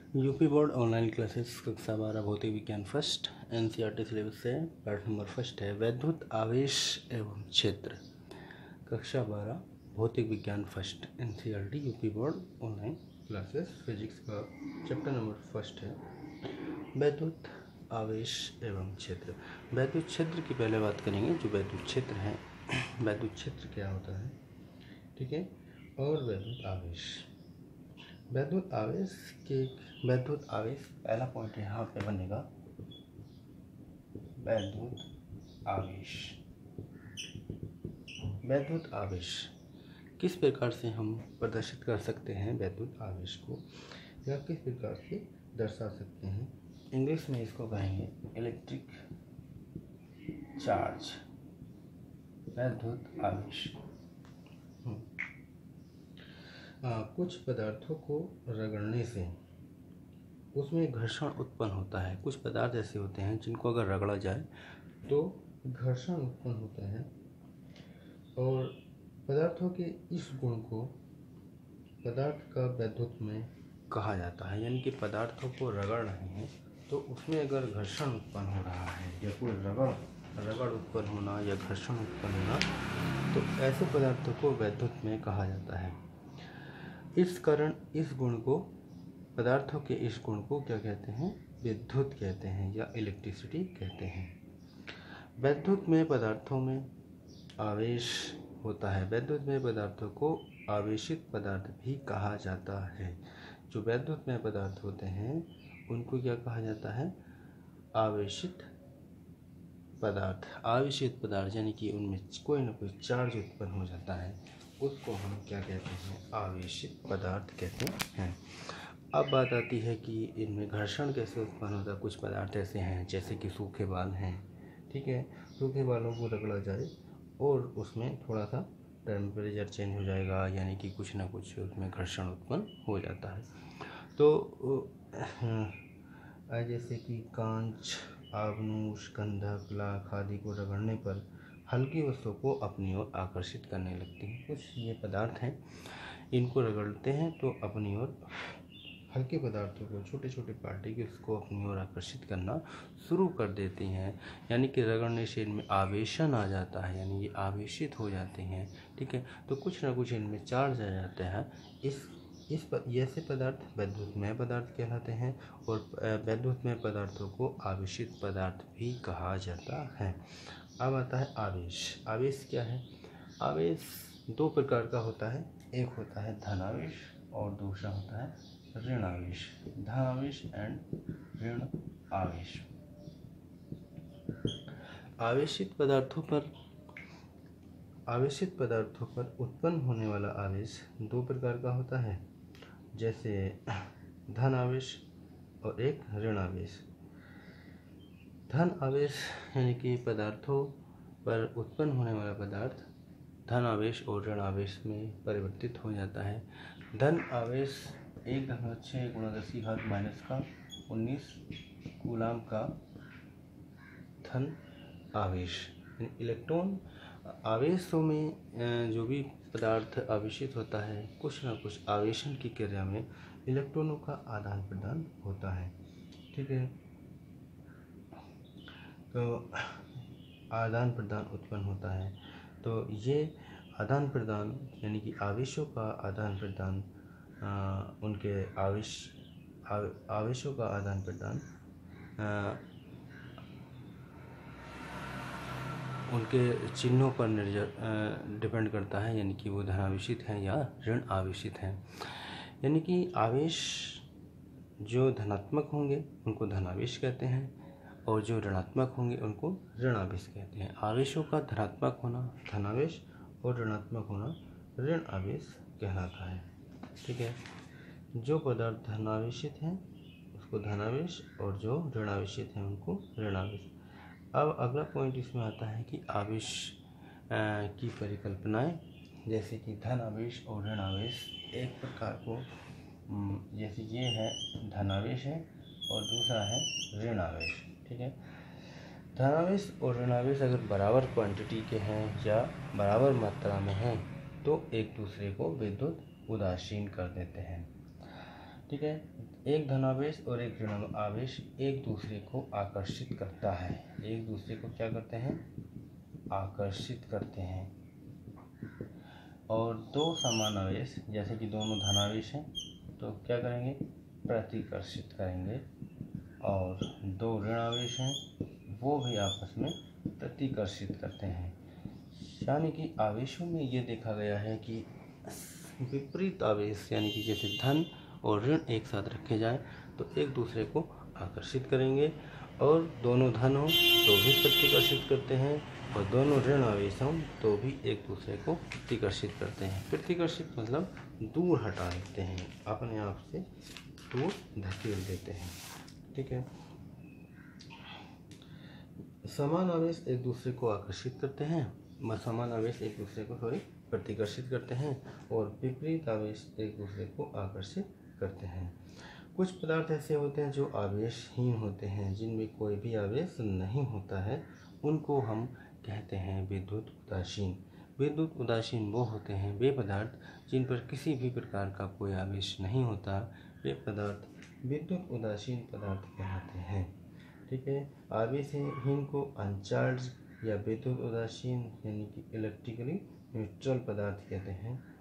UP board online classes कक्षा 12 भौतिक विज्ञान फर्स्ट एनसीईआरटी सिलेबस से पाठ नंबर फर्स्ट है वैद्युत आवेश एवं क्षेत्र। कक्षा 12 भौतिक विज्ञान first NCERT UP board online classes physics का चैप्टर नंबर फर्स्ट है वैद्युत आवेश एवं क्षेत्र। वैद्युत क्षेत्र की पहले बात करेंगे। जो वैद्युत क्षेत्र है, वैद्युत क्षेत्र क्या होता है, ठीक है। और वैद्युत आवेश, वैद्युत आवेश पहला पॉइंट यहाँ पे बनेगा। वैद्युत आवेश किस प्रकार से हम प्रदर्शित कर सकते हैं वैद्युत आवेश को, या किस प्रकार से दर्शा सकते हैं। इंग्लिश में इसको कहेंगे इलेक्ट्रिक चार्ज, वैद्युत आवेश। कुछ पदार्थों को रगड़ने से उसमें घर्षण उत्पन्न होता है। कुछ पदार्थ ऐसे होते हैं जिनको अगर रगड़ा जाए तो घर्षण उत्पन्न होता है, और पदार्थों के इस गुण को पदार्थ का वैद्युत में कहा जाता है। यानी कि पदार्थों को रगड़ रहे हैं तो उसमें अगर घर्षण उत्पन्न हो रहा है या कोई रगड़ उत्पन्न होना या घर्षण उत्पन्न होना, तो ऐसे पदार्थों को वैद्युत में कहा जाता है। इस कारण इस गुण को, पदार्थों के इस गुण को क्या कहते हैं, विद्युत कहते हैं या इलेक्ट्रिसिटी कहते हैं। वैद्युत में पदार्थों में आवेश होता है। वैद्युत में पदार्थों को आवेशित पदार्थ भी कहा जाता है। जो वैद्युत में पदार्थ होते हैं उनको क्या कहा जाता है, आवेशित पदार्थ। आवेशित पदार्थ यानी कि उनमें कोई ना कोई चार्ज उत्पन्न हो जाता है, उसको हम क्या कहते हैं, आवेशित पदार्थ कहते हैं। अब बात आती है कि इनमें घर्षण कैसे उत्पन्न होता है। कुछ पदार्थ ऐसे हैं जैसे कि सूखे बाल हैं, ठीक है। सूखे बालों को रगड़ा जाए और उसमें थोड़ा सा टेम्परेचर चेंज हो जाएगा, यानी कि कुछ ना कुछ उसमें घर्षण उत्पन्न हो जाता है। तो जैसे कि कांच, आबनूस, गंधक, लाख आदि को रगड़ने पर हल्की वस्तुओं को अपनी ओर आकर्षित करने लगती हैं। कुछ ये पदार्थ हैं, इनको रगड़ते हैं तो अपनी ओर हल्के पदार्थों को, छोटे छोटे पार्टिकल्स को अपनी ओर आकर्षित करना शुरू कर देती हैं। यानी कि रगड़ने से इनमें आवेशन आ जाता है, यानी ये आवेशित हो जाते हैं, ठीक है। तो कुछ ना कुछ इनमें चार्ज आ जाता है। ऐसे पदार्थ वैद्युतमय पदार्थ कहलाते हैं, और वैद्युतमय पदार्थों को आवेशित पदार्थ भी कहा जाता है। अब आता है आवेश। आवेश क्या है? आवेश दो प्रकार का होता है। एक होता है धन आवेश और दूसरा होता है ऋण आवेश। धन आवेश एंड ऋण आवेश। आवेशित पदार्थों पर उत्पन्न होने वाला आवेश दो प्रकार का होता है, जैसे धन आवेश और एक ऋण आवेश। धन आवेश यानी कि पदार्थों पर उत्पन्न होने वाला पदार्थ धन आवेश और ऋण आवेश में परिवर्तित हो जाता है। धन आवेश 1.6 × 10⁻⁻19 कूलाम का धन आवेश। इलेक्ट्रॉन आवेशों में जो भी पदार्थ आवेशित होता है, कुछ ना कुछ आवेशन की क्रिया में इलेक्ट्रॉनों का आदान प्रदान होता है, ठीक है। तो आदान प्रदान उत्पन्न होता है। तो ये आदान प्रदान यानी कि आवेशों का आदान प्रदान, उनके आवेशों का आदान प्रदान उनके चिन्हों पर डिपेंड करता है, यानी कि वो धन आवेशित हैं या ऋण आवेशित हैं। यानी कि आवेश जो धनात्मक होंगे उनको धनावेश कहते हैं, और जो ऋणात्मक होंगे उनको ऋण आवेश कहते हैं। आवेशों का धनात्मक होना धनावेश और ऋणात्मक होना ऋण आवेश कहलाता है, ठीक है। जो पदार्थ धनावेशित हैं उसको धनावेश, और जो ऋणावेशित हैं उनको ऋणावेश। अब अगला पॉइंट इसमें आता है कि आवेश की परिकल्पनाएं, जैसे कि धन आवेश और ऋण आवेश एक प्रकार को, जैसे ये है धनावेश है और दूसरा है ऋण आवेश, ठीक है। धनावेश और ऋणावेश अगर बराबर क्वांटिटी के हैं या बराबर मात्रा में हैं तो एक दूसरे को विद्युत उदासीन कर देते हैं, ठीक है। एक धनावेश और एक ऋण आवेश एक दूसरे को आकर्षित करता है। एक दूसरे को क्या करते हैं? आकर्षित करते हैं। और दो समान आवेश, जैसे कि दोनों धनावेश हैं, तो क्या करेंगे? प्रतिकर्षित करेंगे। और दो ऋण आवेश हैं, वो भी आपस में प्रतिकर्षित करते हैं। यानी कि आवेशों में ये देखा गया है कि विपरीत आवेश, यानी कि जैसे धन और ऋण एक साथ रखे जाएं तो एक दूसरे को आकर्षित करेंगे, और दोनों धन हो तो भी प्रतिकर्षित करते हैं, और दोनों ऋण आवेश हों तो भी एक दूसरे को प्रतिकर्षित करते हैं। प्रतिकर्षित मतलब दूर हटा देते हैं, अपने आप से दूर धकेल देते हैं। ठीक है। समान आवेश एक दूसरे को आकर्षित करते हैं, समान आवेश एक दूसरे को प्रतिकर्षित करते हैं, और विपरीत आवेश एक दूसरे को आकर्षित करते हैं। कुछ पदार्थ ऐसे होते हैं जो आवेशहीन होते हैं, जिनमें कोई भी आवेश नहीं होता है, उनको हम कहते हैं विद्युत उदासीन। विद्युत उदासीन वो होते हैं वे पदार्थ जिन पर किसी भी प्रकार का कोई आवेश नहीं होता, वे पदार्थ विद्युत उदासीन पदार्थ कहलाते हैं। ठीक है। आवेशहीन को अनचार्ज या विद्युत उदासीन यानी कि इलेक्ट्रिकली न्यूट्रल पदार्थ कहते हैं।